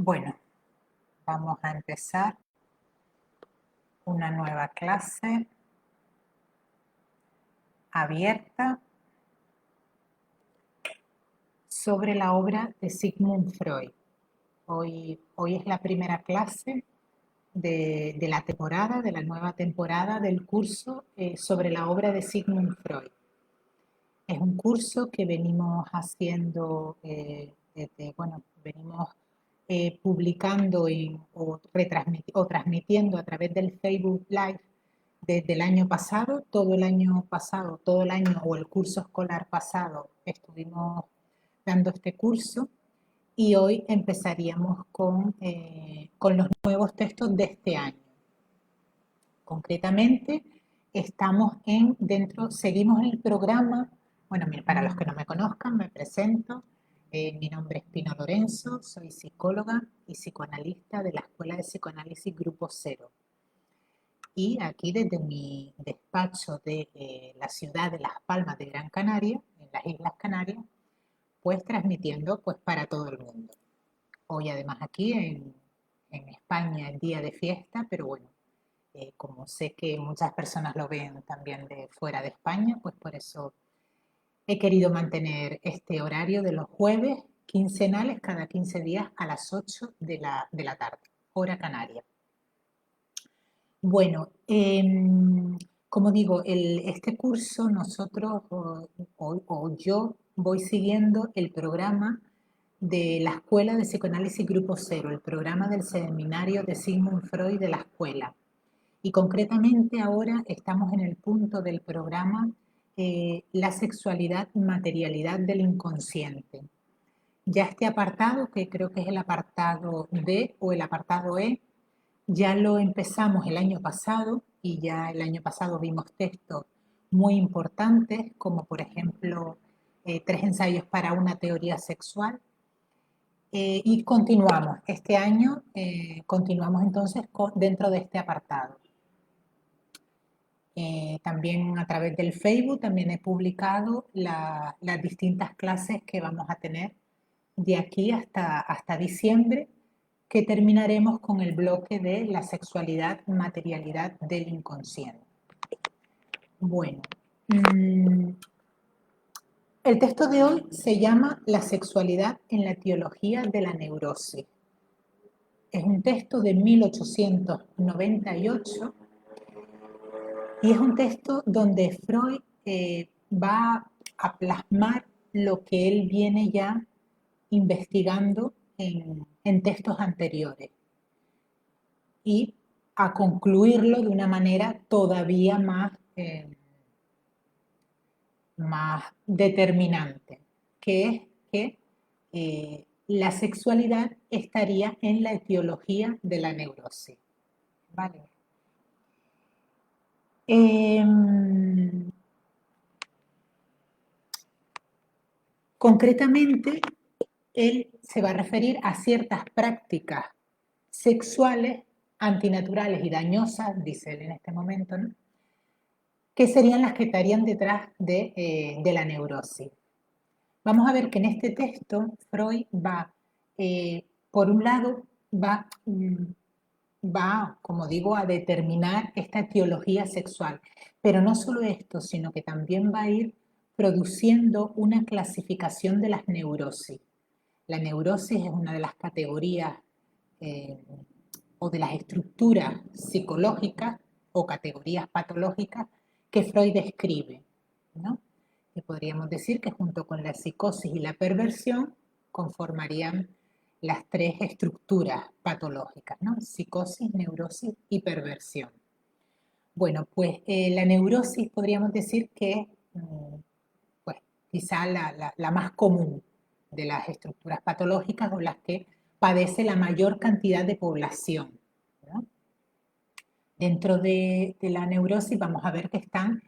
Bueno, vamos a empezar una nueva clase abierta sobre la obra de Sigmund Freud. Hoy es la primera clase de la temporada, de la nueva temporada del curso sobre la obra de Sigmund Freud. Es un curso que venimos haciendo, venimos publicando o transmitiendo a través del Facebook Live desde el año pasado, todo el año o el curso escolar pasado estuvimos dando este curso y hoy empezaríamos con los nuevos textos de este año. Concretamente, seguimos el programa. Bueno, para los que no me conozcan, me presento. Mi nombre es Pino Lorenzo, soy psicóloga y psicoanalista de la Escuela de Psicoanálisis Grupo Cero. Y aquí desde mi despacho de la ciudad de Las Palmas de Gran Canaria, en las Islas Canarias, pues transmitiendo pues para todo el mundo. Hoy además aquí en España es día de fiesta, pero bueno, como sé que muchas personas lo ven también de fuera de España, pues por eso he querido mantener este horario de los jueves quincenales, cada 15 días a las 8 de la tarde, hora canaria. Bueno, como digo, este curso nosotros yo voy siguiendo el programa de la Escuela de Psicoanálisis Grupo Cero, el programa del seminario de Sigmund Freud de la escuela. Y concretamente ahora estamos en el punto del programa la sexualidad y materialidad del inconsciente. Ya este apartado, que creo que es el apartado D o el apartado E, ya lo empezamos el año pasado y ya el año pasado vimos textos muy importantes, como por ejemplo 3 ensayos para una teoría sexual. Y continuamos, este año continuamos entonces dentro de este apartado. También a través del Facebook también he publicado las distintas clases que vamos a tener de aquí hasta diciembre, que terminaremos con el bloque de la sexualidad, materialidad del inconsciente. Bueno, el texto de hoy se llama La sexualidad en la etiología de la neurosis. Es un texto de 1898 y es un texto donde Freud va a plasmar lo que él viene ya investigando en textos anteriores y a concluirlo de una manera todavía más determinante, que es que la sexualidad estaría en la etiología de la neurosis. ¿Vale? Concretamente, él se va a referir a ciertas prácticas sexuales antinaturales y dañosas, dice él en este momento, ¿no?, que serían las que estarían detrás de la neurosis. Vamos a ver que en este texto Freud va, por un lado, va, como digo, a determinar esta etiología sexual, pero no solo esto, sino que también va a ir produciendo una clasificación de las neurosis. La neurosis es una de las categorías o de las estructuras psicológicas o categorías patológicas que Freud describe, ¿no? Que podríamos decir que junto con la psicosis y la perversión conformarían las 3 estructuras patológicas, ¿no? Psicosis, neurosis y perversión. Bueno, pues la neurosis podríamos decir que es pues, quizá la más común de las estructuras patológicas o las que padece la mayor cantidad de población, ¿no? Dentro de la neurosis vamos a ver que están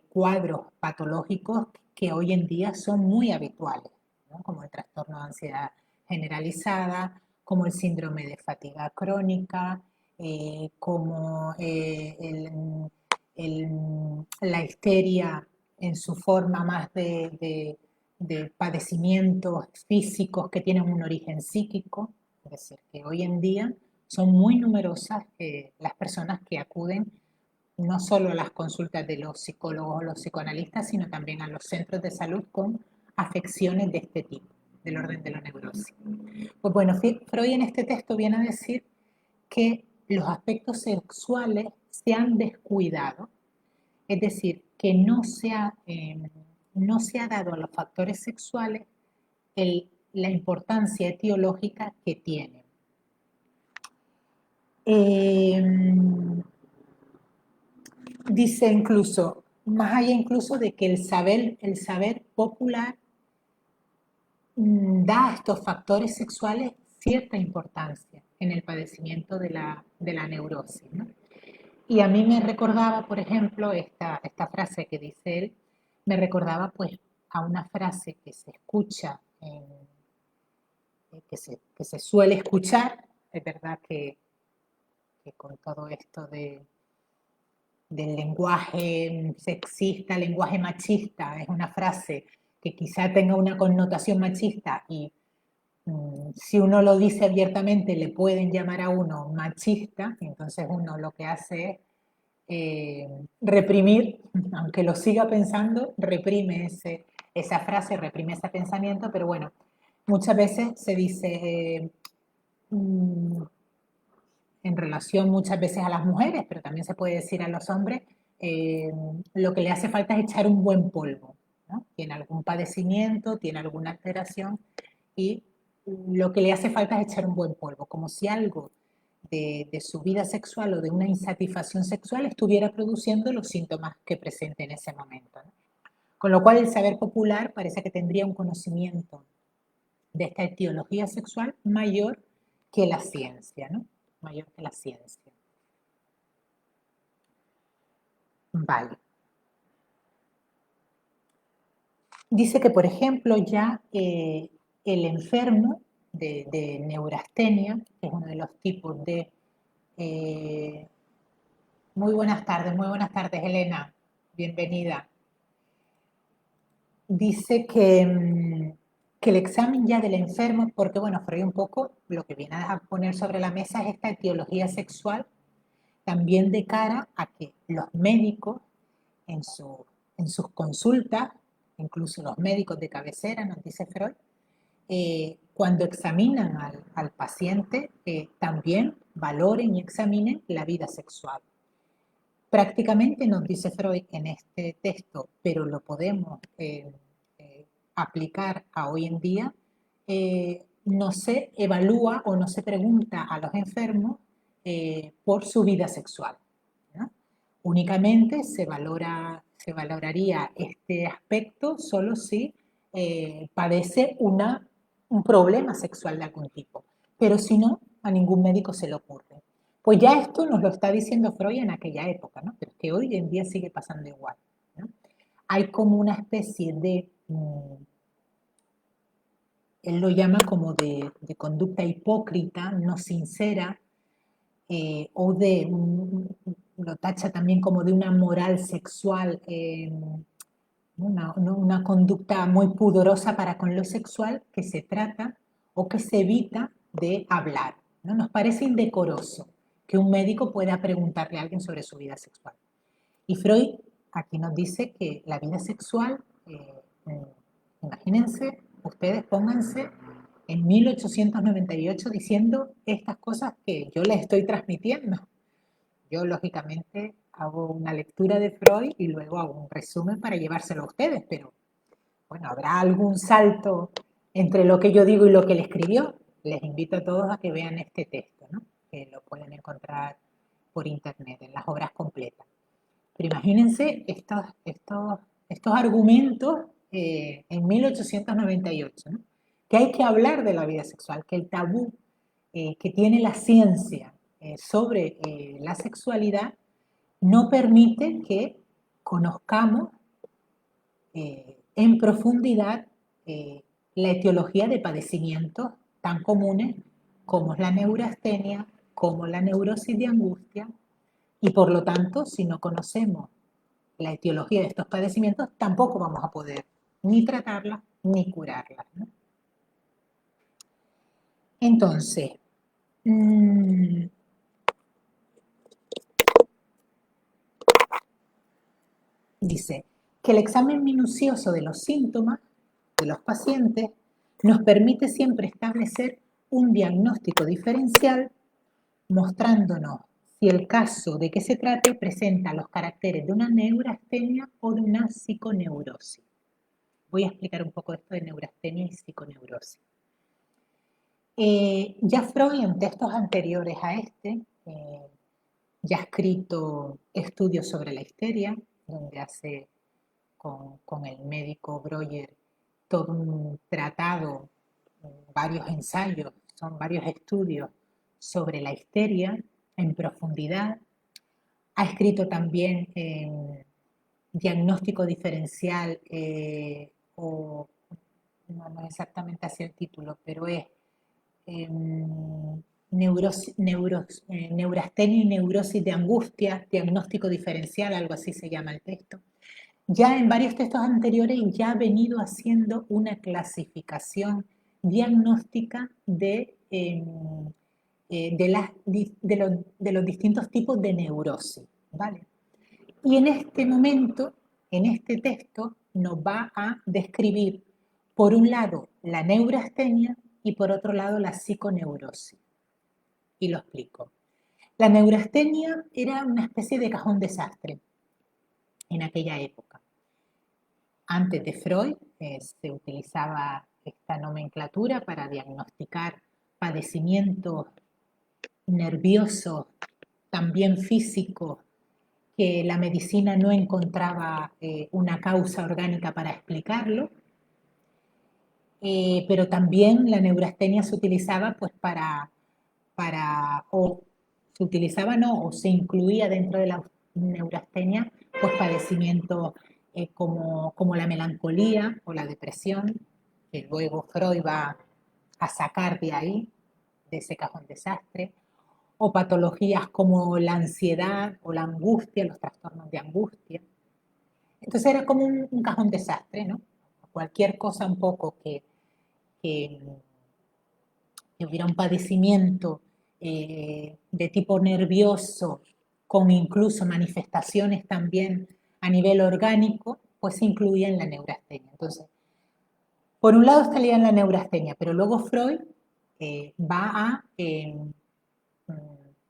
cuadros patológicos que hoy en día son muy habituales, ¿no?, como el trastorno de ansiedad generalizada, como el síndrome de fatiga crónica, como la histeria en su forma más de padecimientos físicos que tienen un origen psíquico, Es decir, que hoy en día son muy numerosas las personas que acuden no solo a las consultas de los psicólogos o los psicoanalistas, sino también a los centros de salud con afecciones de este tipo, del orden de la neurosis. Pues bueno, Freud en este texto viene a decir que los aspectos sexuales se han descuidado, es decir, que no se ha dado a los factores sexuales la importancia etiológica que tienen. Dice incluso, más allá incluso de que el saber popular da a estos factores sexuales cierta importancia en el padecimiento de la neurosis, ¿no? Y a mí me recordaba, por ejemplo, esta frase que dice él, me recordaba pues a una frase que se escucha, que se suele escuchar. Es verdad que con todo esto del lenguaje sexista, lenguaje machista, es una frase que quizá tenga una connotación machista y si uno lo dice abiertamente le pueden llamar a uno machista, entonces uno lo que hace es reprimir, aunque lo siga pensando, reprime esa frase, reprime ese pensamiento, pero bueno, muchas veces se dice en relación muchas veces a las mujeres, pero también se puede decir a los hombres, lo que le hace falta es echar un buen polvo, ¿no? Tiene algún padecimiento, tiene alguna alteración y lo que le hace falta es echar un buen polvo, como si algo de su vida sexual o de una insatisfacción sexual estuviera produciendo los síntomas que presenta en ese momento, ¿no? Con lo cual el saber popular parece que tendría un conocimiento de esta etiología sexual mayor que la ciencia, ¿no? Mayor que la ciencia. Vale. Dice que, por ejemplo, ya el enfermo de neurastenia, que es uno de los tipos de... muy buenas tardes, Elena, bienvenida. Dice que el examen ya del enfermo, porque bueno, Freud un poco lo que viene a poner sobre la mesa es esta etiología sexual, también de cara a que los médicos en, en sus consultas, incluso los médicos de cabecera, nos dice Freud, cuando examinan al paciente, también valoren y examinen la vida sexual. Prácticamente nos dice Freud en este texto, pero lo podemos aplicar a hoy en día, no se evalúa o no se pregunta a los enfermos por su vida sexual, ¿no? Únicamente se valoraría este aspecto solo si padece un problema sexual de algún tipo, pero si no, a ningún médico se le ocurre. Pues ya esto nos lo está diciendo Freud en aquella época, ¿no? Pero que hoy en día sigue pasando igual, ¿no? Hay como una especie de, él lo llama como de conducta hipócrita, no sincera, o lo tacha también como de una moral sexual, una conducta muy pudorosa para con lo sexual que se trata o que se evita de hablar, ¿no? Nos parece indecoroso que un médico pueda preguntarle a alguien sobre su vida sexual. Y Freud aquí nos dice que la vida sexual, imagínense, ustedes pónganse en 1898 diciendo estas cosas que yo les estoy transmitiendo. Yo, lógicamente, hago una lectura de Freud y luego hago un resumen para llevárselo a ustedes, pero bueno, habrá algún salto entre lo que yo digo y lo que él escribió. Les invito a todos a que vean este texto, ¿no? Que lo pueden encontrar por internet, en las obras completas. Pero imagínense estos argumentos en 1898, ¿no? Que hay que hablar de la vida sexual, que el tabú que tiene la ciencia sobre la sexualidad no permite que conozcamos en profundidad la etiología de padecimientos tan comunes como es la neurastenia, como la neurosis de angustia, y por lo tanto, si no conocemos la etiología de estos padecimientos, tampoco vamos a poder ni tratarlas ni curarlas, ¿no? Entonces, dice que el examen minucioso de los síntomas de los pacientes nos permite siempre establecer un diagnóstico diferencial mostrándonos si el caso de que se trate presenta los caracteres de una neurastenia o de una psiconeurosis. Voy a explicar un poco esto de neurastenia y psiconeurosis. Ya Freud, en textos anteriores a este, ya ha escrito estudios sobre la histeria, donde hace con el médico Breuer todo un tratado, varios ensayos, son varios estudios sobre la histeria en profundidad. Ha escrito también diagnóstico diferencial, o no exactamente así el título, pero es neurastenia y neurosis de angustia, diagnóstico diferencial, algo así se llama el texto. Ya en varios textos anteriores ya ha venido haciendo una clasificación diagnóstica de los distintos tipos de neurosis, ¿vale? Y en este momento, en este texto, nos va a describir, por un lado, la neurastenia y por otro lado, la psiconeurosis. Y lo explico. La neurastenia era una especie de cajón desastre en aquella época. Antes de Freud se utilizaba esta nomenclatura para diagnosticar padecimientos nerviosos, también físicos, que la medicina no encontraba una causa orgánica para explicarlo, pero también la neurastenia se utilizaba pues o se utilizaba no, o se incluía dentro de la neurastenia pues padecimientos como la melancolía o la depresión, que luego Freud va a sacar de ahí, de ese cajón desastre, o patologías como la ansiedad o la angustia, los trastornos de angustia. Entonces era como un cajón desastre, ¿no? Cualquier cosa un poco que hubiera un padecimiento de tipo nervioso, con incluso manifestaciones también a nivel orgánico, pues se incluía en la neurastenia. Entonces, por un lado estaría en la neurastenia, pero luego Freud va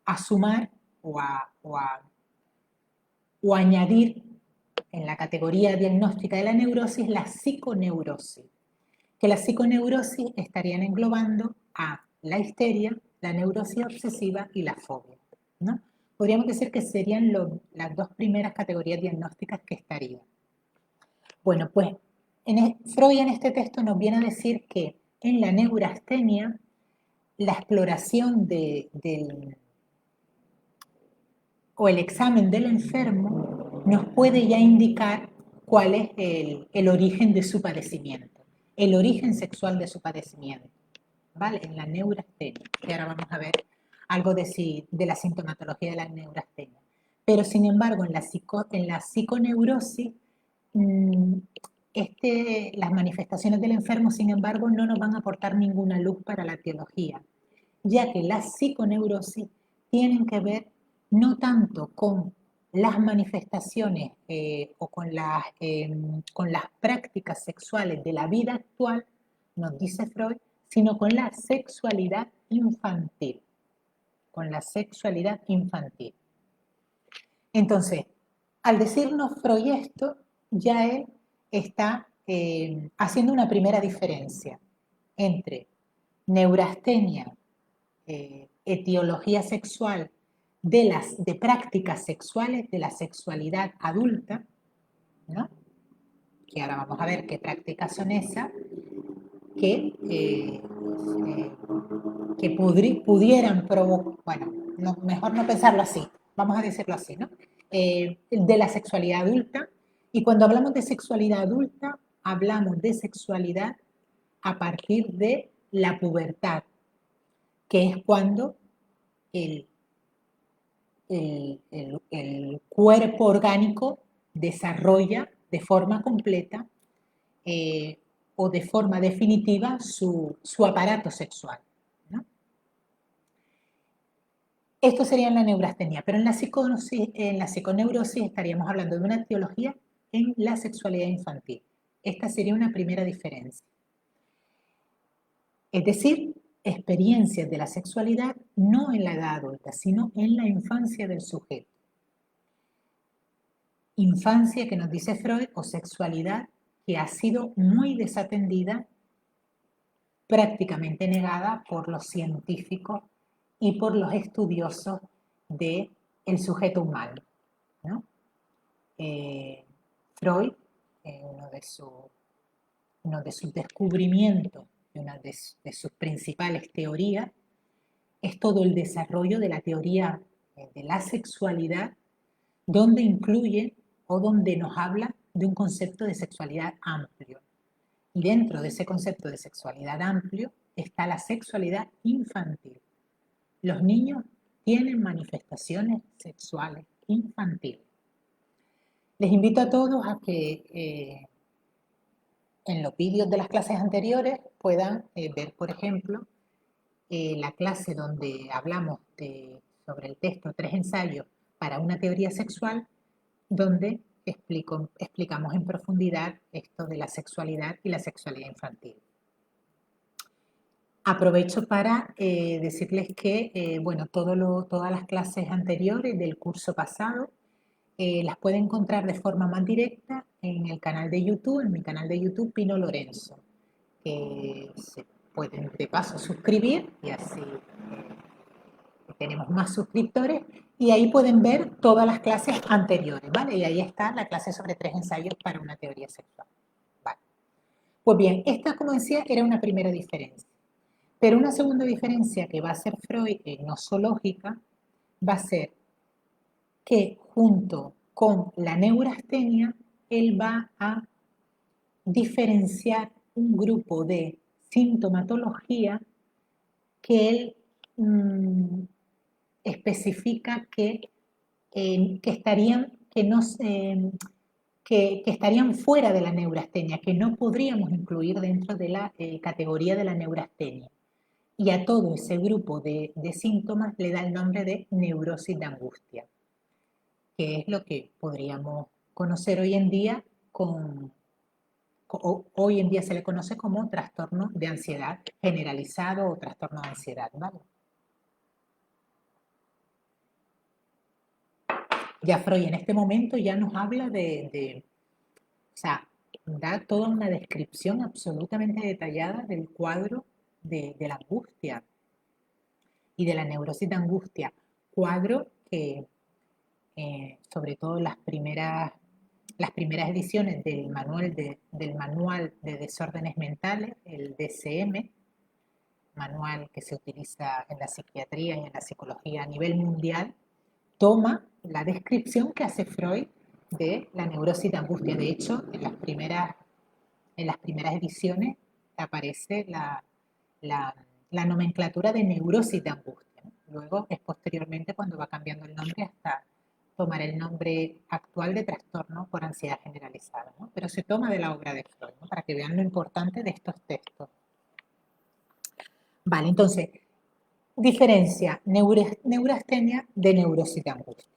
a sumar o añadir en la categoría diagnóstica de la neurosis la psiconeurosis, que la psiconeurosis estarían englobando a la histeria, la neurosis obsesiva y la fobia, ¿no? Podríamos decir que serían las dos primeras categorías diagnósticas que estarían. Bueno, pues Freud en este texto nos viene a decir que en la neurastenia la exploración o el examen del enfermo nos puede ya indicar cuál es el origen de su padecimiento, el origen sexual de su padecimiento, ¿vale? En la neurastenia, que ahora vamos a ver algo de la sintomatología de la neurastenia. Pero sin embargo, en la psiconeurosis, las manifestaciones del enfermo, sin embargo, no nos van a aportar ninguna luz para la etiología, ya que las psiconeurosis tienen que ver no tanto con las manifestaciones o con las prácticas sexuales de la vida actual, nos dice Freud, sino con la sexualidad infantil. Con la sexualidad infantil. Entonces, al decirnos Freud esto, ya él está haciendo una primera diferencia entre neurastenia, etiología sexual de prácticas sexuales de la sexualidad adulta, ¿no? Que ahora vamos a ver qué prácticas son esas, que pudieran provocar, bueno, no, mejor no pensarlo así, vamos a decirlo así, ¿no? De la sexualidad adulta, y cuando hablamos de sexualidad adulta, hablamos de sexualidad a partir de la pubertad, que es cuando el cuerpo orgánico desarrolla de forma completa o de forma definitiva su aparato sexual, ¿no? Esto sería en la neurastenia, pero en la psiconeurosis estaríamos hablando de una etiología en la sexualidad infantil. Esta sería una primera diferencia. Es decir, experiencias de la sexualidad no en la edad adulta, sino en la infancia del sujeto. Infancia que nos dice Freud, o sexualidad que ha sido muy desatendida, prácticamente negada por los científicos y por los estudiosos del sujeto humano, ¿no? Freud, uno de sus descubrimientos y una de sus principales teorías es todo el desarrollo de la teoría de la sexualidad, donde incluye o donde nos habla de un concepto de sexualidad amplio. Y dentro de ese concepto de sexualidad amplio está la sexualidad infantil. Los niños tienen manifestaciones sexuales infantiles. Les invito a todos a que en los vídeos de las clases anteriores puedan ver, por ejemplo, la clase donde hablamos sobre el texto 3 ensayos para una teoría sexual, donde explicamos en profundidad esto de la sexualidad y la sexualidad infantil. Aprovecho para decirles que, bueno, todas las clases anteriores del curso pasado las puede encontrar de forma más directa en el canal de YouTube, en mi canal de YouTube Pino Lorenzo, que se pueden de paso suscribir y así tenemos más suscriptores y ahí pueden ver todas las clases anteriores, ¿vale? Y ahí está la clase sobre 3 ensayos para una teoría sexual, ¿vale? Pues bien, esta, como decía, era una primera diferencia. Pero una segunda diferencia que va a hacer Freud, nosológica, va a ser que junto con la neurastenia, él va a diferenciar un grupo de sintomatología que él especifica que estarían fuera de la neurastenia, que no podríamos incluir dentro de la categoría de la neurastenia. Y a todo ese grupo de síntomas le da el nombre de neurosis de angustia, que es lo que podríamos conocer hoy en día hoy en día se le conoce como trastorno de ansiedad generalizado o trastorno de ansiedad, ¿vale? Ya Freud en este momento ya nos habla o sea, da toda una descripción absolutamente detallada del cuadro de la angustia y de la neurosis de angustia, cuadro que sobre todo las primeras ediciones del manual de desórdenes mentales, el DSM, manual que se utiliza en la psiquiatría y en la psicología a nivel mundial, toma la descripción que hace Freud de la neurosis de angustia. De hecho, en las primeras ediciones aparece la nomenclatura de neurosis de angustia, ¿no? Luego es posteriormente cuando va cambiando el nombre hasta tomar el nombre actual de trastorno por ansiedad generalizada, ¿no? Pero se toma de la obra de Freud, ¿no? Para que vean lo importante de estos textos. Vale, entonces, diferencia neurastenia de neurosis de angustia.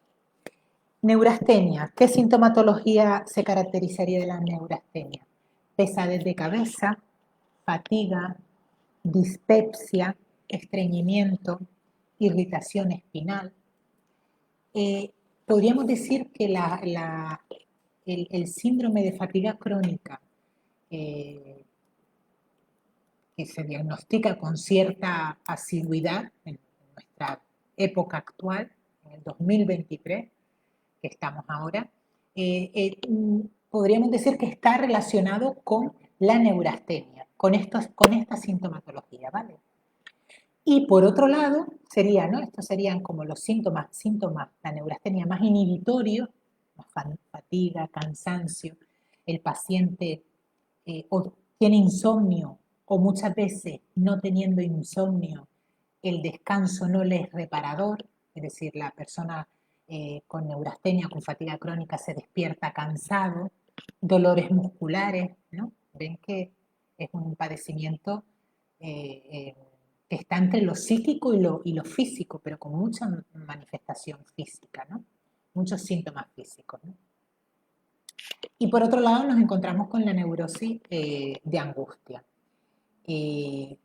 Neurastenia, ¿qué sintomatología se caracterizaría de la neurastenia? Pesadez de cabeza, fatiga, dispepsia, estreñimiento, irritación espinal. Podríamos decir que el síndrome de fatiga crónica, que se diagnostica con cierta asiduidad en nuestra época actual, en el 2023, que estamos ahora, podríamos decir que está relacionado con la neurastenia, con esta sintomatología, ¿vale? Y por otro lado, ¿no? Estos serían como los síntomas, la neurastenia más inhibitorios, más fatiga, cansancio, el paciente o tiene insomnio o muchas veces no teniendo insomnio, el descanso no le es reparador, es decir, la persona con neurastenia, con fatiga crónica se despierta cansado, dolores musculares, ¿no? Ven que es un padecimiento que está entre lo psíquico y lo físico, pero con mucha manifestación física, ¿no? Muchos síntomas físicos, ¿no? Y por otro lado nos encontramos con la neurosis de angustia. Eh,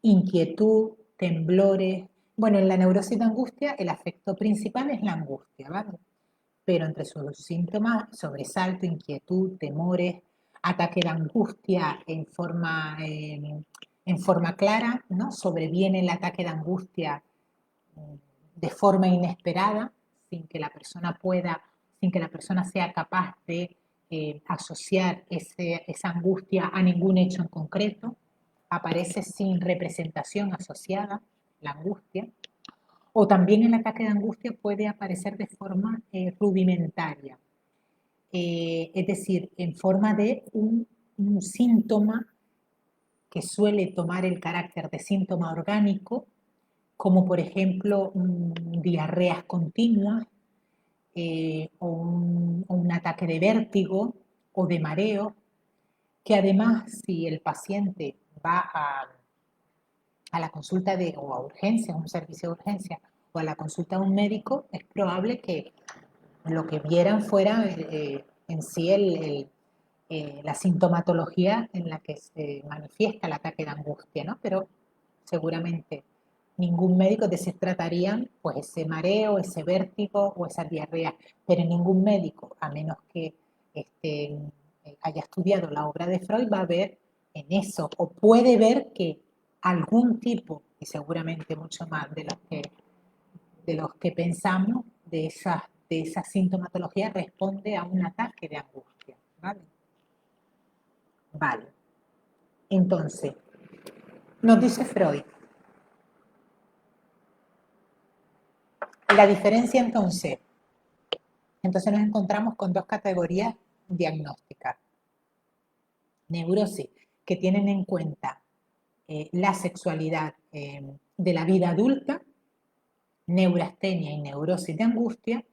Inquietud, temblores. Bueno, en la neurosis de angustia el afecto principal es la angustia, ¿vale? Pero entre sus síntomas, sobresalto, inquietud, temores, ataque de angustia en forma clara, ¿no? Sobreviene el ataque de angustia de forma inesperada, sin que la persona pueda, sin que la persona sea capaz de asociar esa angustia a ningún hecho en concreto, aparece sin representación asociada, la angustia, o también el ataque de angustia puede aparecer de forma rudimentaria, es decir, en forma de un síntoma que suele tomar el carácter de síntoma orgánico, como por ejemplo diarreas continuas o un ataque de vértigo o de mareo, que además si el paciente va a la consulta o a urgencias, un servicio de urgencia, o a la consulta de un médico, es probable que lo que vieran fuera en sí la sintomatología en la que se manifiesta el ataque de angustia, ¿no? Pero seguramente ningún médico de se tratarían pues ese mareo, ese vértigo o esa diarrea, pero ningún médico, a menos que haya estudiado la obra de Freud, va a ver en eso, o puede ver que algún tipo, y seguramente mucho más de los que pensamos, de esa sintomatología responde a un ataque de angustia, ¿vale? Vale. Entonces, nos dice Freud, la diferencia entonces nos encontramos con dos categorías diagnósticas. Neurosis, que tienen en cuenta la sexualidad de la vida adulta, neurastenia y neurosis de angustia,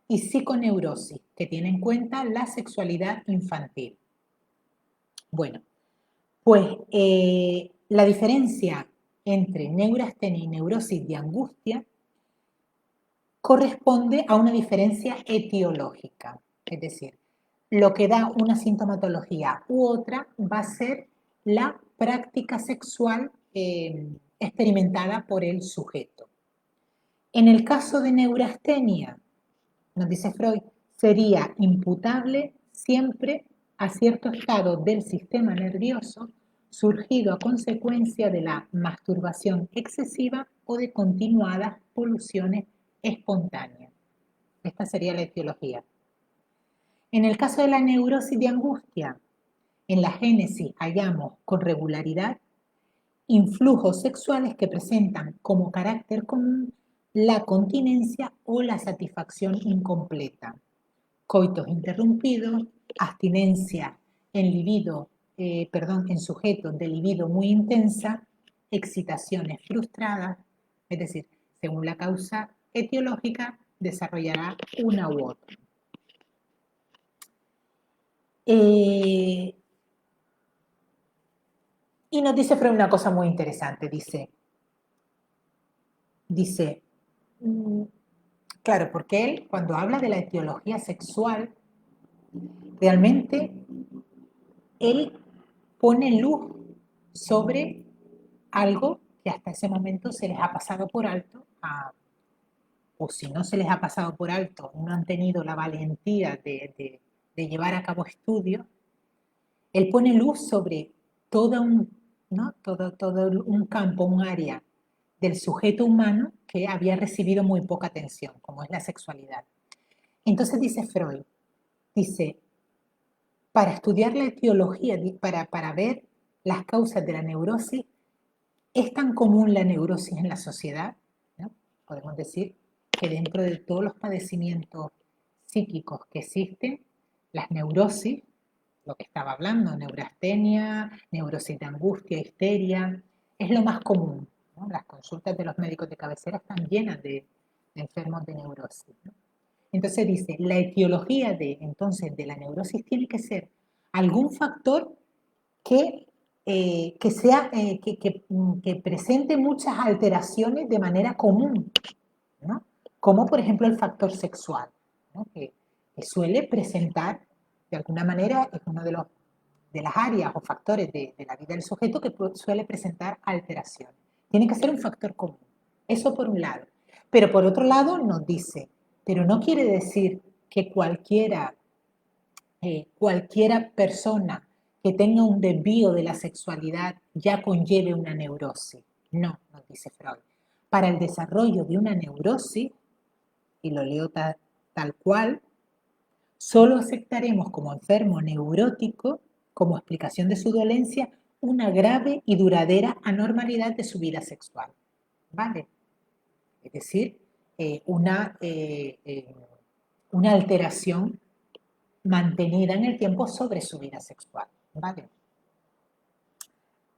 y psiconeurosis, que tiene en cuenta la sexualidad infantil. Bueno, pues la diferencia entre neurastenia y neurosis de angustia corresponde a una diferencia etiológica, es decir, lo que da una sintomatología u otra va a ser la práctica sexual experimentada por el sujeto. En el caso de neurastenia, nos dice Freud, sería imputable siempre a cierto estado del sistema nervioso surgido a consecuencia de la masturbación excesiva o de continuadas poluciones espontáneas. Esta sería la etiología. En el caso de la neurosis de angustia, en la génesis hallamos con regularidad influjos sexuales que presentan como carácter común la continencia o la satisfacción incompleta, coitos interrumpidos, abstinencia en sujetos de libido muy intensa, excitaciones frustradas, es decir, según la causa etiológica, desarrollará una u otra. Y nos dice Freud una cosa muy interesante, dice, claro, porque él cuando habla de la etiología sexual, realmente él pone luz sobre algo que hasta ese momento se les ha pasado por alto, o si no se les ha pasado por alto, no han tenido la valentía de llevar a cabo estudios. Él pone luz sobre todo un campo, un área del sujeto humano que había recibido muy poca atención, como es la sexualidad. Entonces dice Freud, dice, para estudiar la etiología, para ver las causas de la neurosis, ¿es tan común la neurosis en la sociedad? ¿No? Podemos decir que dentro de todos los padecimientos psíquicos que existen, las neurosis, lo que estaba hablando, neurastenia, neurosis de angustia, histeria, es lo más común, ¿no? Las consultas de los médicos de cabecera están llenas de enfermos de neurosis, ¿no? Entonces dice, la etiología entonces de la neurosis tiene que ser algún factor que que presente muchas alteraciones de manera común, ¿no? Como por ejemplo el factor sexual, ¿no? Que suele presentar, de alguna manera, es uno de las áreas o factores de la vida del sujeto que suele presentar alteraciones. Tiene que ser un factor común. Eso por un lado. Pero por otro lado nos dice, pero no quiere decir que cualquiera persona que tenga un desvío de la sexualidad ya conlleve una neurosis. No, nos dice Freud. Para el desarrollo de una neurosis, y lo leo tal cual, solo aceptaremos como enfermo neurótico, como explicación de su dolencia, una grave y duradera anormalidad de su vida sexual. ¿Vale? Es decir, una alteración mantenida en el tiempo sobre su vida sexual. ¿Vale?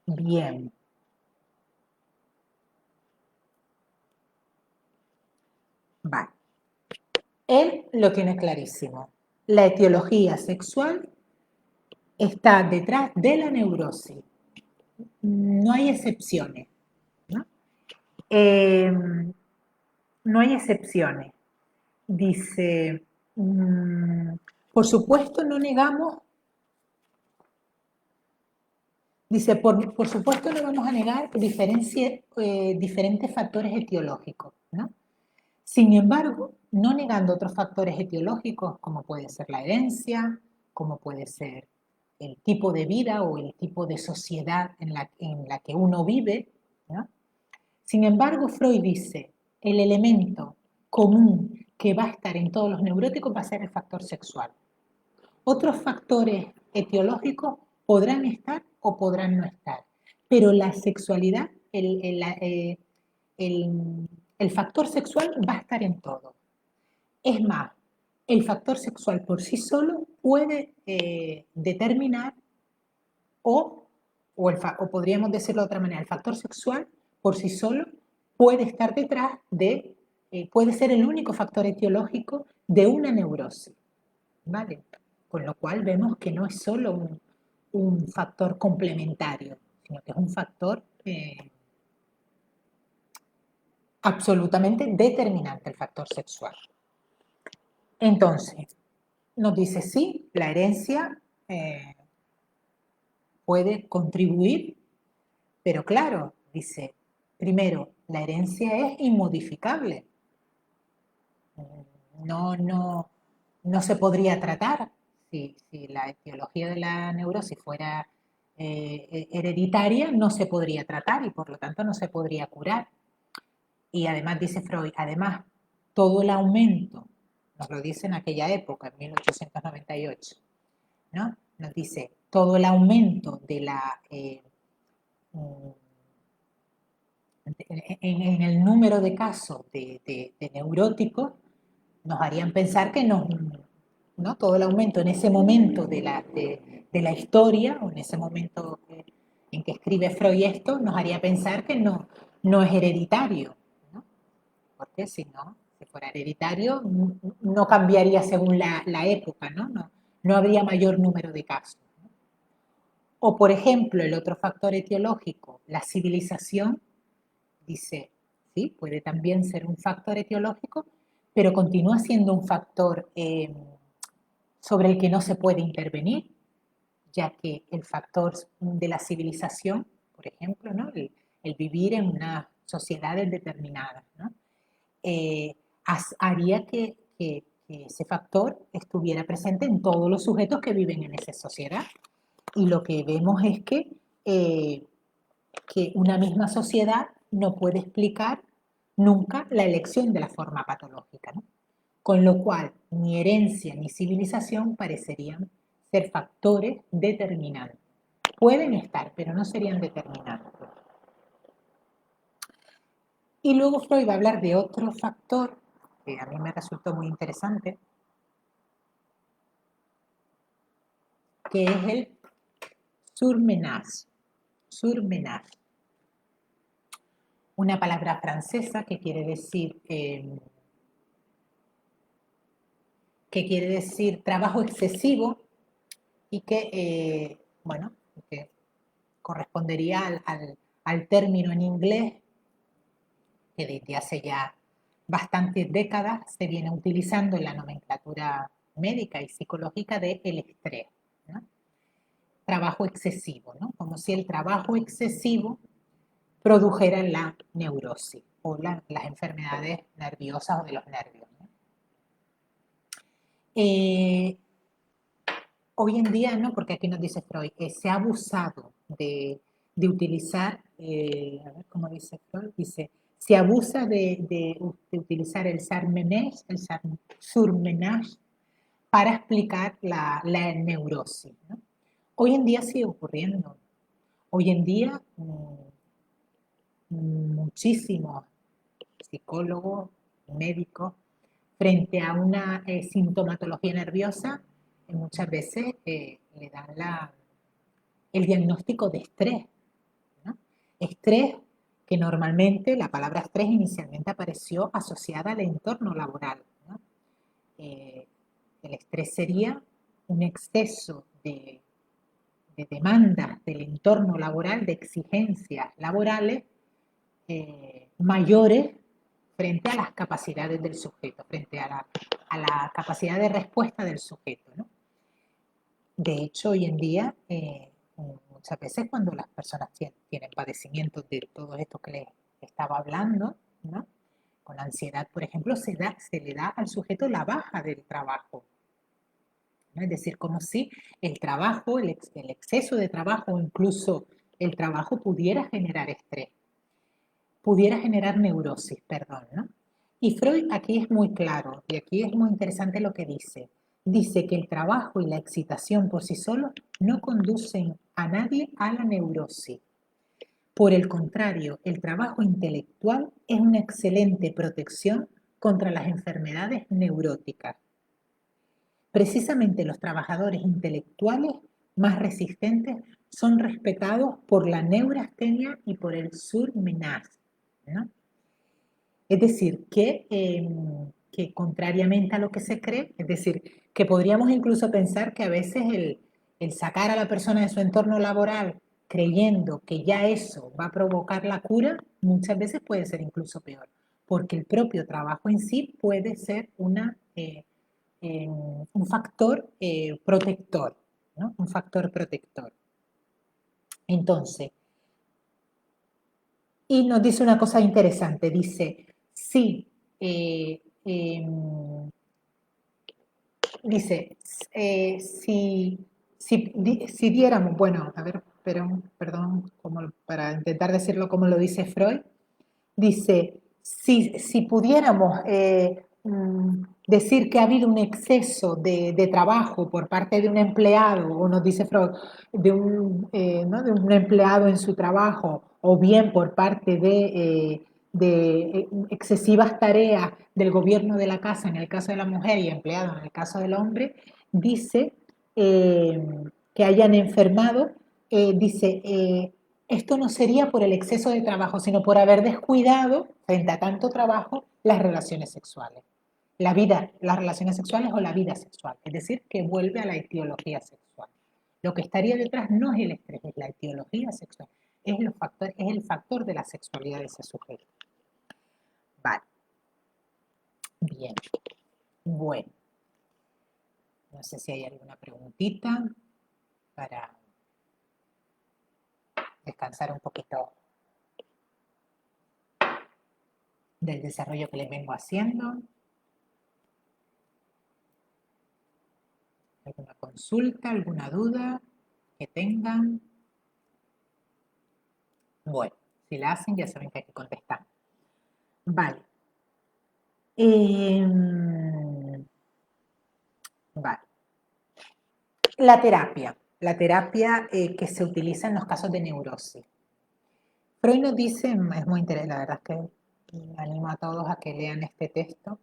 Bien. Vale. Él lo tiene clarísimo. La etiología sexual está detrás de la neurosis. No hay excepciones, ¿no? Eh, no hay excepciones. Dice, por supuesto no negamos, dice, por supuesto no vamos a negar diferentes factores etiológicos, ¿no? Sin embargo, no negando otros factores etiológicos como puede ser la herencia, como puede ser el tipo de vida o el tipo de sociedad en la que uno vive, ¿no? Sin embargo, Freud dice, el elemento común que va a estar en todos los neuróticos va a ser el factor sexual. Otros factores etiológicos podrán estar o podrán no estar, pero la sexualidad, el factor sexual va a estar en todo. Es más, el factor sexual por sí solo puede determinar o podríamos decirlo de otra manera, el factor sexual por sí solo puede estar detrás puede ser el único factor etiológico de una neurosis, ¿vale? Con lo cual vemos que no es solo un factor complementario, sino que es un factor absolutamente determinante, el factor sexual. Entonces, nos dice sí, la herencia puede contribuir, pero claro, dice, primero, la herencia es inmodificable. No se podría tratar si la etiología de la neurosis fuera hereditaria, no se podría tratar y por lo tanto no se podría curar. Y además, dice Freud, además, todo el aumento, nos lo dice en aquella época, en 1898, ¿no? Nos dice, todo el aumento de en el número de casos de neuróticos nos harían pensar que no, todo el aumento en ese momento de la historia, o en ese momento en que escribe Freud esto, nos haría pensar que no es hereditario, ¿no? Porque si fuera hereditario, no cambiaría según la época, no habría mayor número de casos. ¿No? O, por ejemplo, el otro factor etiológico, la civilización, dice, sí, puede también ser un factor etiológico, pero continúa siendo un factor sobre el que no se puede intervenir, ya que el factor de la civilización, por ejemplo, ¿no? el vivir en unas sociedades determinadas, ¿no? Haría que ese factor estuviera presente en todos los sujetos que viven en esa sociedad. Y lo que vemos es que una misma sociedad no puede explicar nunca la elección de la forma patológica, ¿no? Con lo cual ni herencia ni civilización parecerían ser factores determinantes. Pueden estar, pero no serían determinantes. Y luego Freud va a hablar de otro factor que a mí me resultó muy interesante, que es el surmenage. Surmenage. Una palabra francesa que quiere decir trabajo excesivo y que, bueno, que correspondería al término en inglés que desde hace ya bastantes décadas se viene utilizando en la nomenclatura médica y psicológica de el estrés, ¿no? Trabajo excesivo, ¿no? Como si el trabajo excesivo produjera la neurosis o las enfermedades nerviosas o de los nervios, ¿no? Hoy en día, ¿no? Porque aquí nos dice Freud, se ha abusado de utilizar, a ver cómo dice Freud, dice, se abusa de utilizar el surmenage, surmenage para explicar la neurosis, ¿no? Hoy en día sigue ocurriendo. Hoy en día muchísimos psicólogos, médicos, frente a una sintomatología nerviosa, muchas veces le dan el diagnóstico de estrés, ¿no? Estrés que normalmente, la palabra estrés inicialmente apareció asociada al entorno laboral, ¿no? El estrés sería un exceso de demandas del entorno laboral, de exigencias laborales mayores frente a las capacidades del sujeto, frente a la capacidad de respuesta del sujeto, ¿no? De hecho, hoy en día, muchas veces cuando las personas tienen padecimientos de todo esto que les estaba hablando, ¿no? Con ansiedad, por ejemplo, se le da al sujeto la baja del trabajo, ¿no? Es decir, como si el trabajo, el exceso de trabajo o incluso el trabajo pudiera generar estrés, pudiera generar neurosis, perdón, ¿no? Y Freud aquí es muy claro, y aquí es muy interesante lo que dice. Dice que el trabajo y la excitación por sí solos no conducen a nadie a la neurosis. Por el contrario, el trabajo intelectual es una excelente protección contra las enfermedades neuróticas. Precisamente los trabajadores intelectuales más resistentes son respetados por la neurastenia y por el surmenage, ¿no? Es decir, que contrariamente a lo que se cree, es decir, que podríamos incluso pensar que a veces el sacar a la persona de su entorno laboral creyendo que ya eso va a provocar la cura, muchas veces puede ser incluso peor, porque el propio trabajo en sí puede ser un factor protector, ¿no? Un factor protector. Entonces, y nos dice una cosa interesante, dice, sí, dice, si diéramos, bueno, a ver, perdón, como para intentar decirlo como lo dice Freud, dice, si pudiéramos decir que ha habido un exceso de trabajo por parte de un empleado, o nos dice Freud, ¿no? de un empleado en su trabajo, o bien por parte de excesivas tareas del gobierno de la casa en el caso de la mujer y empleado en el caso del hombre, dice eh, que hayan enfermado, dice, esto no sería por el exceso de trabajo, sino por haber descuidado, frente a tanto trabajo, las relaciones sexuales. La vida, las relaciones sexuales o la vida sexual. Es decir, que vuelve a la etiología sexual. Lo que estaría detrás no es el estrés, es la etiología sexual. Es el factor de la sexualidad de ese sujeto. Vale. Bien. Bueno. No sé si hay alguna preguntita para descansar un poquito del desarrollo que les vengo haciendo. ¿Alguna consulta, alguna duda que tengan? Bueno, si la hacen ya saben que hay que contestar. Vale. Vale. La terapia que se utiliza en los casos de neurosis. Freud nos dice, es muy interesante, la verdad es que animo a todos a que lean este texto,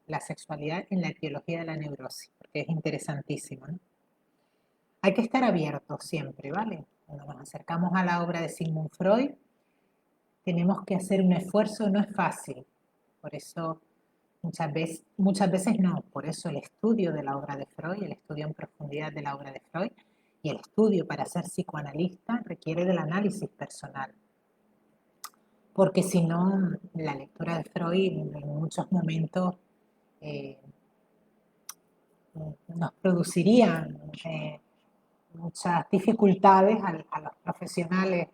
La sexualidad en la etiología de la neurosis, porque es interesantísimo, ¿no? Hay que estar abiertos siempre, ¿vale? Cuando nos acercamos a la obra de Sigmund Freud, tenemos que hacer un esfuerzo, no es fácil. Por eso, muchas veces no, por eso el estudio de la obra de Freud, el estudio en profundidad de la obra de Freud, Y el estudio para ser psicoanalista requiere del análisis personal, porque si no, la lectura de Freud en muchos momentos eh, nos produciría muchas dificultades a los profesionales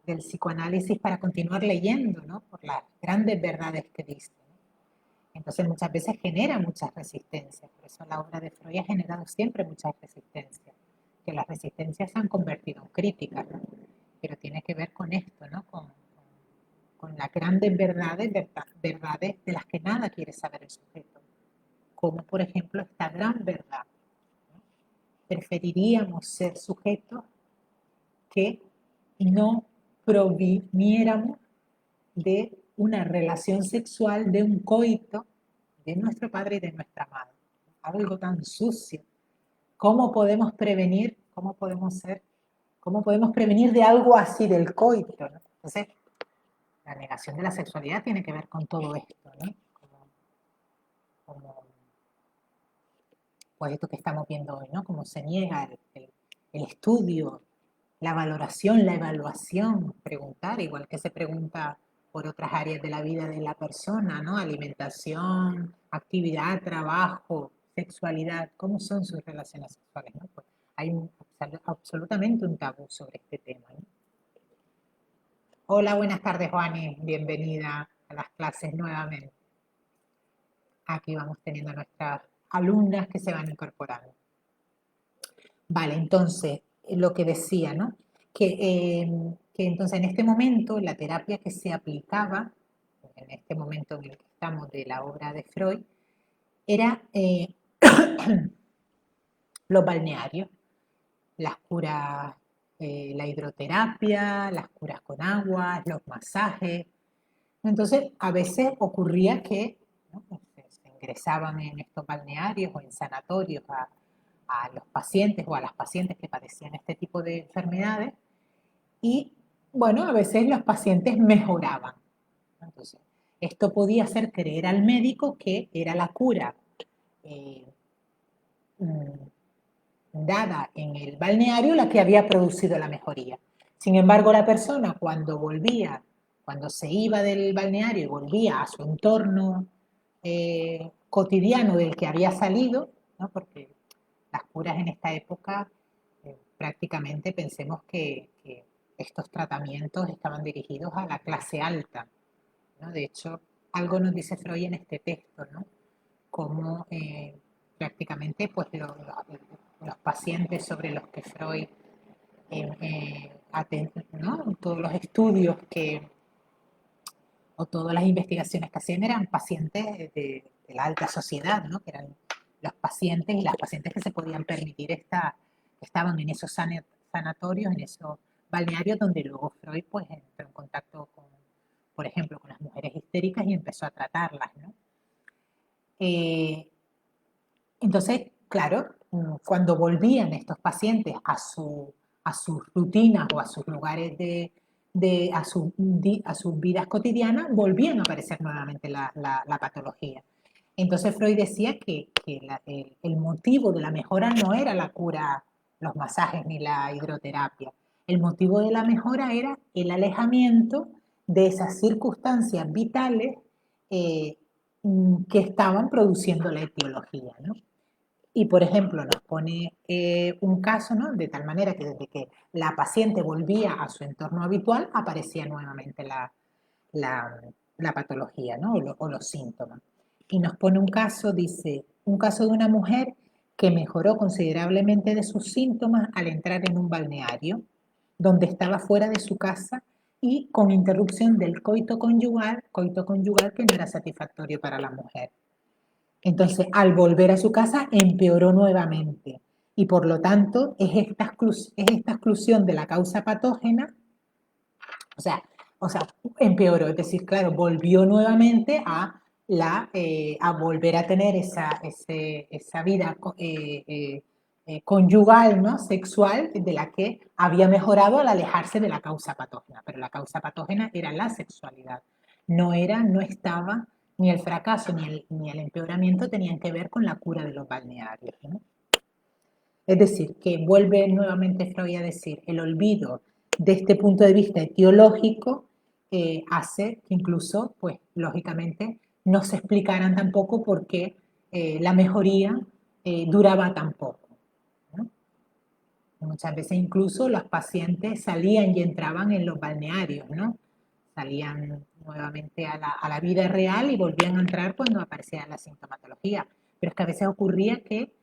del psicoanálisis para continuar leyendo, ¿no? Por las grandes verdades que dice. Entonces muchas veces genera muchas resistencias, por eso la obra de Freud ha generado siempre muchas resistencias, que las resistencias se han convertido en críticas, ¿no? Pero tiene que ver con esto, ¿no? Con las grandes verdades, verdades de las que nada quiere saber el sujeto, como por ejemplo esta gran verdad, ¿no? Preferiríamos ser sujetos que no proviniéramos de una relación sexual, de un coito de nuestro padre y de nuestra madre. Algo tan sucio. ¿Cómo podemos prevenir? ¿Cómo podemos prevenir de algo así, del coito, ¿no? Entonces, la negación de la sexualidad tiene que ver con todo esto, ¿no? Como pues esto que estamos viendo hoy, ¿no? Cómo se niega el estudio, la valoración, la evaluación, preguntar, igual que se pregunta por otras áreas de la vida de la persona, ¿no? Alimentación, actividad, trabajo, sexualidad, ¿cómo son sus relaciones sexuales? ¿No? Pues hay absolutamente un tabú sobre este tema, ¿no? Hola, buenas tardes, Juani, bienvenida a las clases nuevamente. Aquí vamos teniendo nuestras alumnas que se van incorporando. Vale, entonces, lo que decía, ¿no? Que entonces en este momento la terapia que se aplicaba, en este momento en el que estamos de la obra de Freud, era los balnearios, las curas, la hidroterapia, las curas con agua, los masajes. Entonces, a veces ocurría que, ¿no? Pues, se ingresaban en estos balnearios o en sanatorios a los pacientes o a las pacientes que padecían este tipo de enfermedades y, bueno, a veces los pacientes mejoraban. Entonces, esto podía hacer creer al médico que era la cura eh, dada en el balneario la que había producido la mejoría. Sin embargo, la persona cuando se iba del balneario y volvía a su entorno cotidiano del que había salido, ¿no? Porque las curas en esta época prácticamente pensemos que estos tratamientos estaban dirigidos a la clase alta, ¿no? De hecho, algo nos dice Freud en este texto, ¿no? Cómo prácticamente pues, los pacientes sobre los que Freud, ¿no? Todos los estudios o todas las investigaciones que hacían eran pacientes de la alta sociedad, ¿no? Que eran los pacientes y las pacientes que se podían permitir que estaban en esos sanatorios, en esos balnearios donde luego Freud pues entró en contacto con, por ejemplo, con las mujeres histéricas y empezó a tratarlas, ¿no? Entonces, claro, cuando volvían estos pacientes a sus rutinas o a sus lugares a sus vidas cotidianas, volvían a aparecer nuevamente la patología. Entonces Freud decía que el motivo de la mejora no era la cura, los masajes ni la hidroterapia. El motivo de la mejora era el alejamiento de esas circunstancias vitales eh, que estaban produciendo la etiología, ¿no? Y, por ejemplo, nos pone un caso, ¿no? De tal manera que desde que la paciente volvía a su entorno habitual, aparecía nuevamente la, la patología, ¿no? O los síntomas. Y nos pone un caso, dice, un caso de una mujer que mejoró considerablemente de sus síntomas al entrar en un balneario, donde estaba fuera de su casa y con interrupción del coito conyugal que no era satisfactorio para la mujer. Entonces, al volver a su casa, empeoró nuevamente. Y por lo tanto, es esta exclusión de la causa patógena, o sea, o sea, empeoró. Es decir, claro, volvió nuevamente a volver a tener esa vida conyugal, ¿no? Sexual, de la que había mejorado al alejarse de la causa patógena. Pero la causa patógena era la sexualidad. No estaba ni el fracaso ni el empeoramiento tenían que ver con la cura de los balnearios, ¿no? Es decir, que vuelve nuevamente Freud a decir, el olvido de este punto de vista etiológico hace que incluso, pues lógicamente, no se explicaran tampoco por qué la mejoría duraba tan poco, ¿no? Muchas veces incluso los pacientes salían y entraban en los balnearios, ¿no? Salían nuevamente a la vida real y volvían a entrar cuando aparecía la sintomatología. Pero es que a veces ocurría que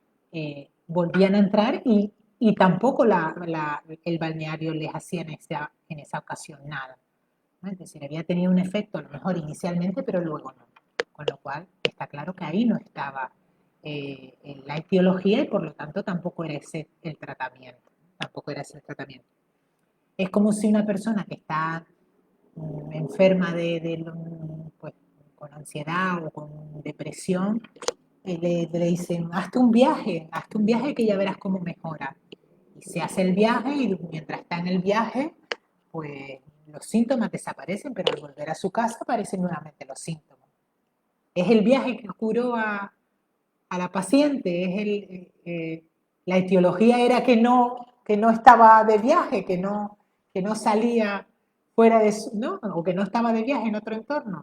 volvían a entrar y tampoco el balneario les hacía en esa ocasión nada, ¿no? Es decir, había tenido un efecto a lo mejor inicialmente, pero luego no. Con lo cual está claro que ahí no estaba en la etiología y por lo tanto tampoco era ese el tratamiento. Tampoco era ese el tratamiento. Es como si una persona que está enferma pues, con ansiedad o con depresión, le dicen, hazte un viaje que ya verás cómo mejora. Y se hace el viaje y mientras está en el viaje, pues los síntomas desaparecen, pero al volver a su casa aparecen nuevamente los síntomas. Es el viaje que curó a la paciente, la etiología era que no estaba de viaje, que no salía fuera de su, ¿no? O que no estaba de viaje en otro entorno.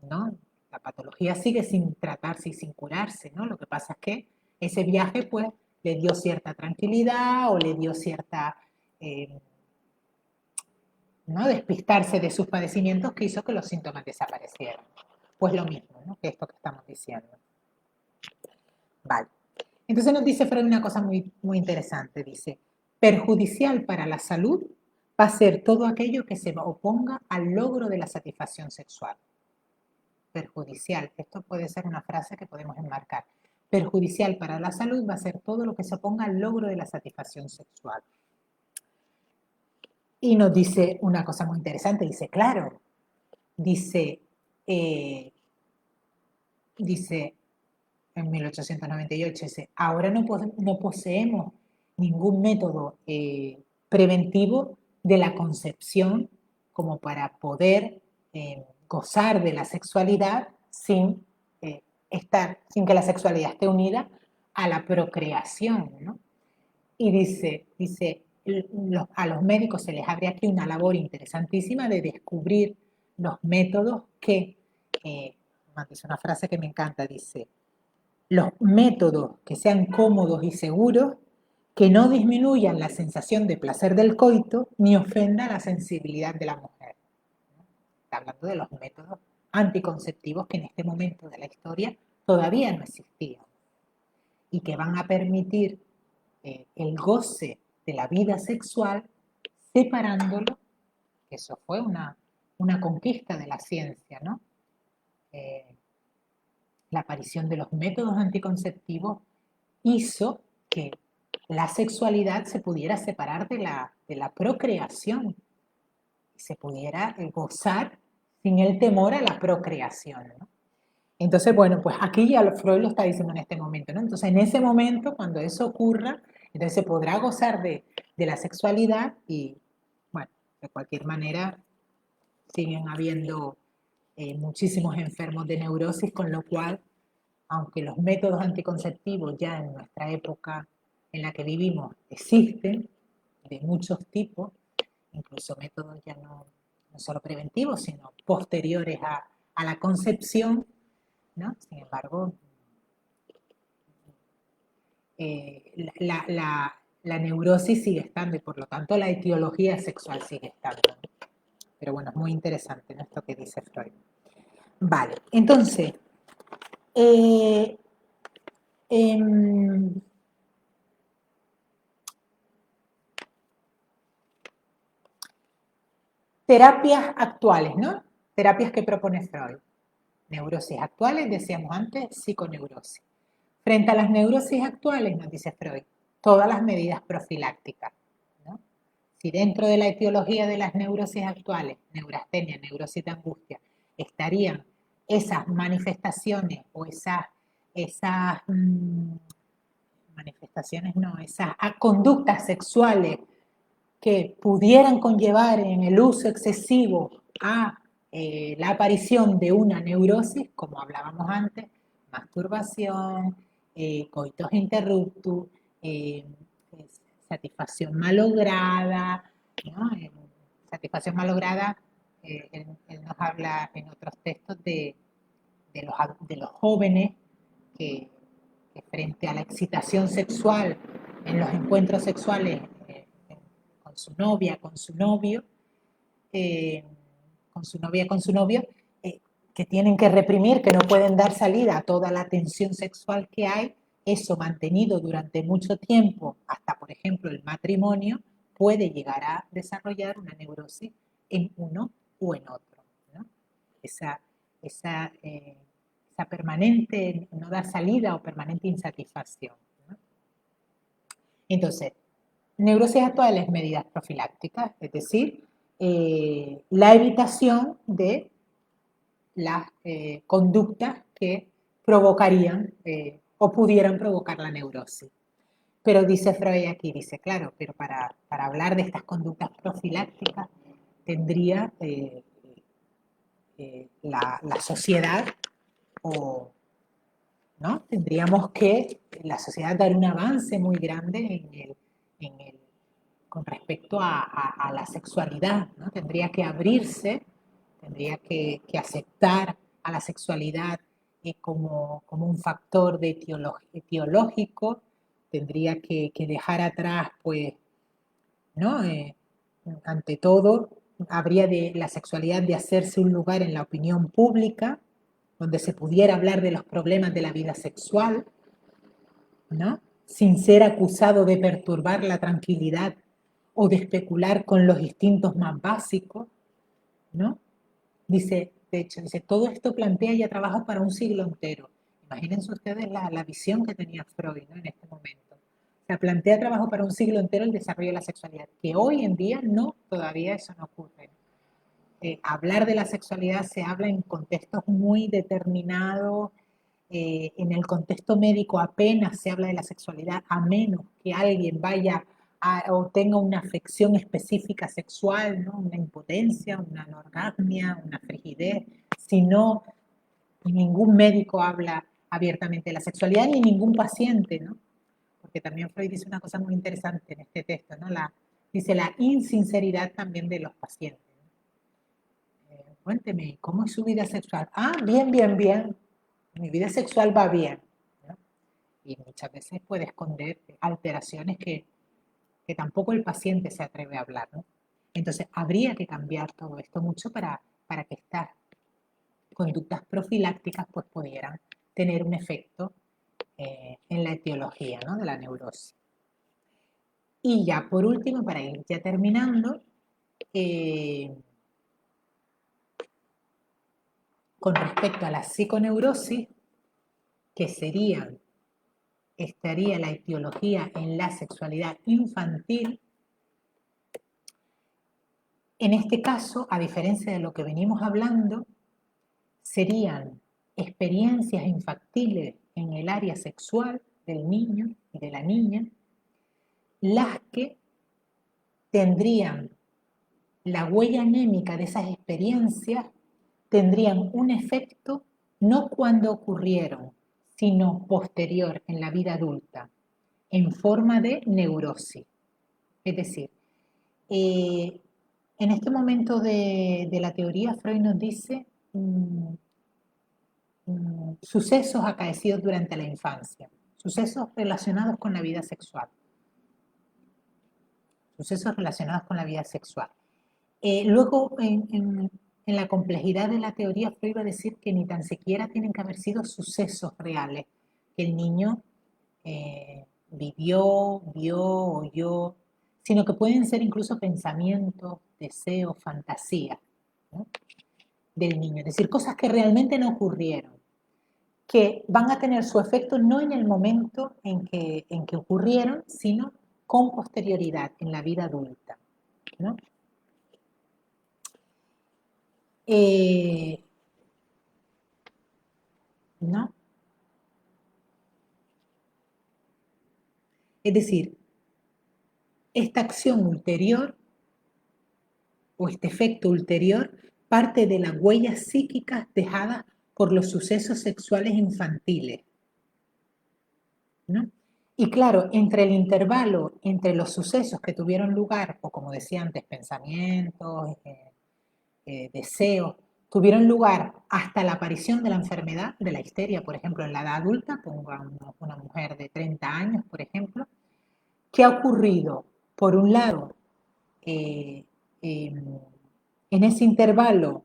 ¿No? La patología sigue sin tratarse y sin curarse, ¿no? Lo que pasa es que ese viaje, pues, le dio cierta tranquilidad o le dio cierta, ¿no? Despistarse de sus padecimientos que hizo que los síntomas desaparecieran. Pues lo mismo, ¿no? Que esto que estamos diciendo. Vale. Entonces nos dice Freud una cosa muy, muy interesante. Dice, perjudicial para la salud va a ser todo aquello que se oponga al logro de la satisfacción sexual. Perjudicial. Esto puede ser una frase que podemos enmarcar. Perjudicial para la salud va a ser todo lo que se oponga al logro de la satisfacción sexual. Y nos dice una cosa muy interesante, dice, claro, dice en 1898, dice, ahora no poseemos ningún método preventivo de la concepción como para poder gozar de la sexualidad sin sin que la sexualidad esté unida a la procreación, ¿no? Y dice, a los médicos se les abre aquí una labor interesantísima de descubrir los métodos que, dice una frase que me encanta, dice, los métodos que sean cómodos y seguros, que no disminuyan la sensación de placer del coito ni ofenda la sensibilidad de la mujer. Está hablando de los métodos anticonceptivos que en este momento de la historia todavía no existían y que van a permitir el goce de la vida sexual separándolo, que eso fue una conquista de la ciencia, ¿no? La aparición de los métodos anticonceptivos hizo que la sexualidad se pudiera separar de la procreación y se pudiera gozar sin el temor a la procreación, ¿no? Entonces, bueno, pues aquí ya Freud lo está diciendo en este momento, ¿no? Entonces, en ese momento, cuando eso ocurra, entonces se podrá gozar de la sexualidad y, bueno, de cualquier manera, siguen habiendo muchísimos enfermos de neurosis, con lo cual, aunque los métodos anticonceptivos ya en nuestra época en la que vivimos existen, de muchos tipos, incluso métodos ya no solo preventivos, sino posteriores a la concepción, ¿no? Sin embargo, la neurosis sigue estando y por lo tanto la etiología sexual sigue estando. Pero bueno, es muy interesante, ¿no? Esto que dice Freud. Vale, entonces, terapias actuales, ¿no? Terapias que propone Freud. Neurosis actuales, decíamos antes, psiconeurosis. Frente a las neurosis actuales, nos dice Freud, todas las medidas profilácticas, ¿no? Si dentro de la etiología de las neurosis actuales, neurastenia, neurosis de angustia, estarían esas manifestaciones o esas manifestaciones, no, esas conductas sexuales que pudieran conllevar en el uso excesivo a la aparición de una neurosis, como hablábamos antes, masturbación, coitus interruptus, satisfacción malograda, ¿no? Satisfacción malograda, él nos habla en otros textos de los jóvenes que, que frente a la excitación sexual en los encuentros sexuales con su novia, con su novio, eh, con su novia, con su novio, que tienen que reprimir, que no pueden dar salida a toda la tensión sexual que hay, eso mantenido durante mucho tiempo, hasta por ejemplo el matrimonio, puede llegar a desarrollar una neurosis en uno u en otro, ¿no? Esa, esa, esa permanente no dar salida o permanente insatisfacción, ¿no? Entonces, neurosis actuales, medidas profilácticas, es decir, la evitación de las conductas que provocarían o pudieran provocar la neurosis. Pero dice Freud aquí, dice, claro, pero para hablar de estas conductas profilácticas tendría la sociedad o ¿no? Tendríamos que la sociedad dar un avance muy grande con respecto a la sexualidad, ¿no? Tendría que abrirse, tendría que aceptar a la sexualidad como un factor de etiológico, tendría que dejar atrás, pues, ¿no? Ante todo, habría de la sexualidad de hacerse un lugar en la opinión pública, donde se pudiera hablar de los problemas de la vida sexual, ¿no? Sin ser acusado de perturbar la tranquilidad o de especular con los instintos más básicos, ¿no? Dice, de hecho, dice, todo esto plantea ya trabajo para un siglo entero. Imagínense ustedes la visión que tenía Freud, ¿no? En este momento. O sea, plantea trabajo para un siglo entero el desarrollo de la sexualidad, que hoy en día no, todavía eso no ocurre. Hablar de la sexualidad se habla en contextos muy determinados. En el contexto médico apenas se habla de la sexualidad a menos que alguien vaya o tenga una afección específica sexual, ¿no? Una impotencia, una anorgasmia, una frigidez. Si no, ningún médico habla abiertamente de la sexualidad ni ningún paciente, ¿no? Porque también Freud dice una cosa muy interesante en este texto, ¿no? Dice la insinceridad también de los pacientes. Cuénteme, ¿cómo es su vida sexual? Ah, bien, bien, bien. Mi vida sexual va bien, ¿no? Y muchas veces puede esconder alteraciones que tampoco el paciente se atreve a hablar, ¿no? Entonces, habría que cambiar todo esto mucho para que estas conductas profilácticas pues pudieran tener un efecto en la etiología, ¿no? De la neurosis. Y ya por último, para ir ya terminando, con respecto a la psiconeurosis, que estaría la etiología en la sexualidad infantil. En este caso, a diferencia de lo que venimos hablando, serían experiencias infantiles en el área sexual del niño y de la niña, las que tendrían la huella anémica de esas experiencias, tendrían un efecto no cuando ocurrieron, sino posterior en la vida adulta, en forma de neurosis. Es decir, en este momento de la teoría, Freud nos dice sucesos acaecidos durante la infancia, sucesos relacionados con la vida sexual, sucesos relacionados con la vida sexual. Luego, en la complejidad de la teoría, Freud va a decir que ni tan siquiera tienen que haber sido sucesos reales, que el niño vivió, vio, oyó, sino que pueden ser incluso pensamientos, deseos, fantasías, ¿no? Del niño, es decir, cosas que realmente no ocurrieron, que van a tener su efecto no en el momento en que ocurrieron, sino con posterioridad en la vida adulta, ¿no? ¿No? Es decir, esta acción ulterior o este efecto ulterior parte de las huellas psíquicas dejadas por los sucesos sexuales infantiles, ¿no? Y claro, entre el intervalo, entre los sucesos que tuvieron lugar, o como decía antes, pensamientos, deseos, tuvieron lugar hasta la aparición de la enfermedad, de la histeria, por ejemplo, en la edad adulta, pongo a una mujer de 30 años, por ejemplo, ¿qué ha ocurrido? Por un lado, eh, eh, en ese intervalo,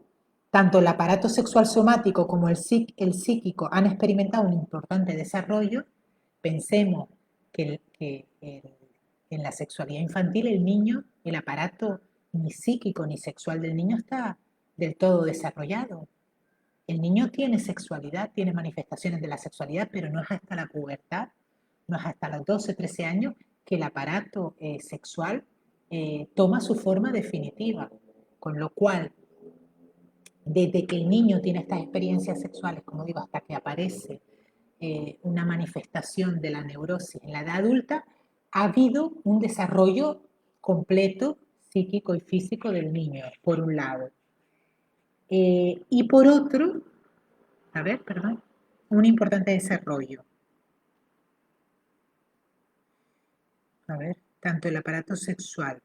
tanto el aparato sexual somático como el psíquico han experimentado un importante desarrollo. Pensemos en la sexualidad infantil el niño, el aparato ni psíquico ni sexual del niño está del todo desarrollado. El niño tiene sexualidad, tiene manifestaciones de la sexualidad, pero no es hasta la pubertad, no es hasta los 12, 13 años que el aparato sexual toma su forma definitiva. Con lo cual, desde que el niño tiene estas experiencias sexuales, como digo, hasta que aparece una manifestación de la neurosis en la edad adulta, ha habido un desarrollo completo psíquico y físico del niño, por un lado. Y por otro, a ver, perdón, un importante desarrollo. A ver, tanto el aparato sexual.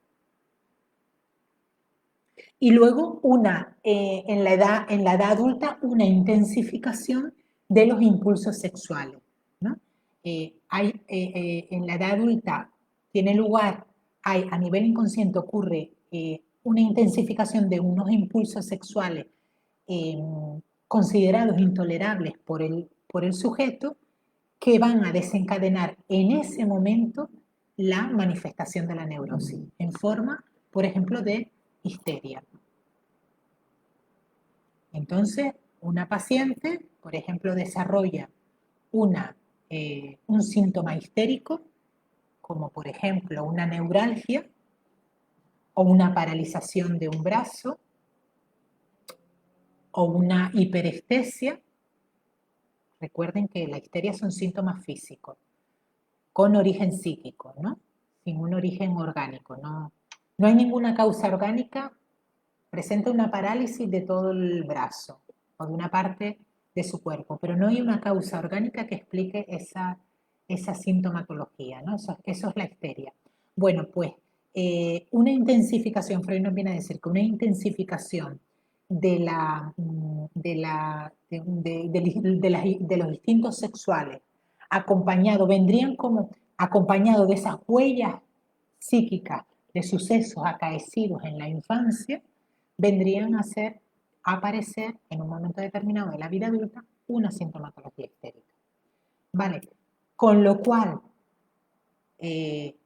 Y luego en la edad adulta, una intensificación de los impulsos sexuales, ¿no? En la edad adulta tiene lugar, a nivel inconsciente ocurre una intensificación de unos impulsos sexuales eh, considerados intolerables por el sujeto, que van a desencadenar en ese momento la manifestación de la neurosis, en forma, por ejemplo, de histeria. Entonces, una paciente, por ejemplo, desarrolla un síntoma histérico, como por ejemplo una neuralgia o una paralización de un brazo o una hiperestesia. Recuerden que la histeria son síntomas físicos con origen psíquico, ¿no? Sin un origen orgánico. No hay ninguna causa orgánica. Presenta una parálisis de todo el brazo o de una parte de su cuerpo, pero no hay una causa orgánica que explique esa sintomatología, ¿no? Eso es la histeria. Bueno, pues una intensificación, Freud nos viene a decir que una intensificación de los instintos sexuales vendrían como acompañado de esas huellas psíquicas de sucesos acaecidos en la infancia, vendrían a aparecer en un momento determinado de la vida adulta una sintomatología histérica. Vale, con lo cual eh,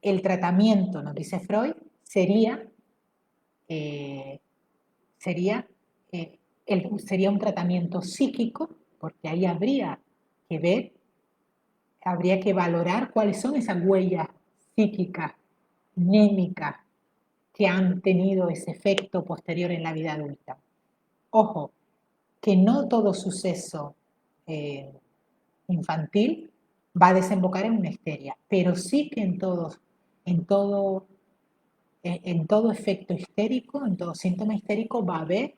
el tratamiento, nos dice Freud, eh, sería, sería un tratamiento psíquico, porque ahí que ver, habría que valorar cuáles son esas huellas psíquicas, némicas, que han tenido ese efecto posterior en la vida adulta. Ojo, que no todo suceso eh, infantil va a desembocar en una histeria, pero sí que en todo, en todo efecto histérico, en todo síntoma histérico va a haber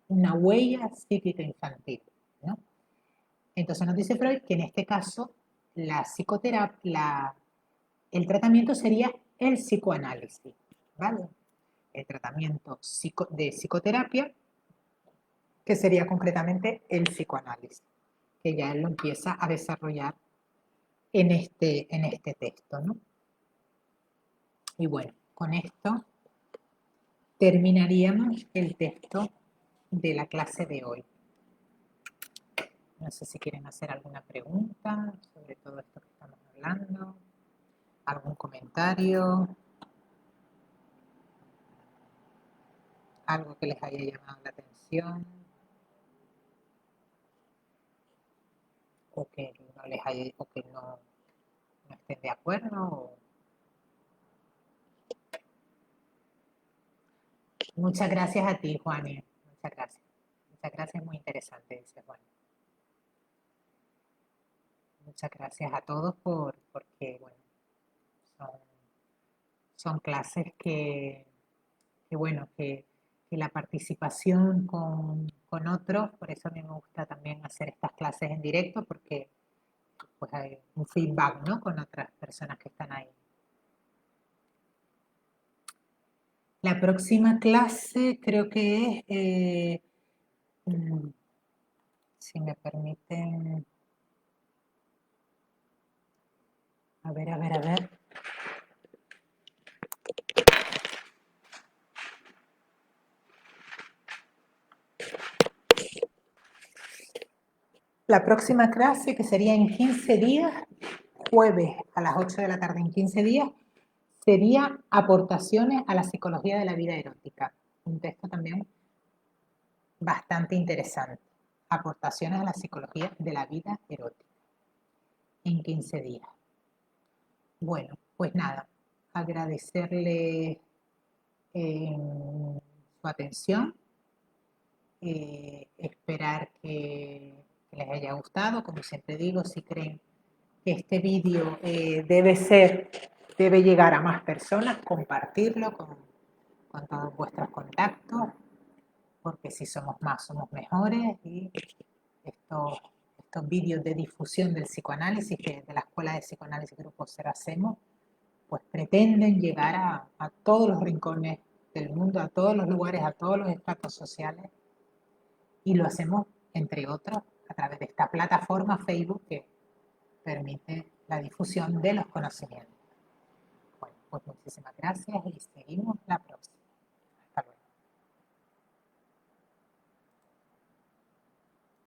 una huella psíquica infantil, ¿no? Entonces nos dice Freud que en este caso la psicoterapia, el tratamiento sería el psicoanálisis, ¿vale? El tratamiento de psicoterapia, que sería concretamente el psicoanálisis, que ya él lo empieza a desarrollar en este texto, ¿no? Y bueno, con esto terminaríamos el texto de la clase de hoy. No sé si quieren hacer alguna pregunta sobre todo esto que estamos hablando, algún comentario, algo que les haya llamado la atención o que no les haya, o que no estén de acuerdo. Muchas gracias a ti, Juani. Muchas gracias. Muchas gracias, muy interesante, dice Juan. Muchas gracias a todos porque bueno, son, son clases bueno, que la participación con otros, por eso a mí me gusta también hacer estas clases en directo, porque pues hay un feedback, ¿no? Con otras personas que están ahí. La próxima clase creo que es, si me permiten, a ver. La próxima clase, que sería en 15 días, jueves a las 8 de la tarde en 15 días, sería aportaciones a la psicología de la vida erótica. Un texto también bastante interesante. Aportaciones a la psicología de la vida erótica en 15 días. Bueno, pues nada, agradecerle su atención, esperar que les haya gustado. Como siempre digo, si creen que este vídeo debe llegar a más personas, compartirlo con todos vuestros contactos, porque si somos más, somos mejores. Y estos vídeos de difusión del psicoanálisis, que de la Escuela de Psicoanálisis Grupo Cero hacemos, pues pretenden llegar a todos los rincones del mundo, a todos los lugares, a todos los estratos sociales, y lo hacemos, entre otros, a través de esta plataforma Facebook que permite la difusión de los conocimientos. Bueno, pues muchísimas gracias y seguimos la próxima.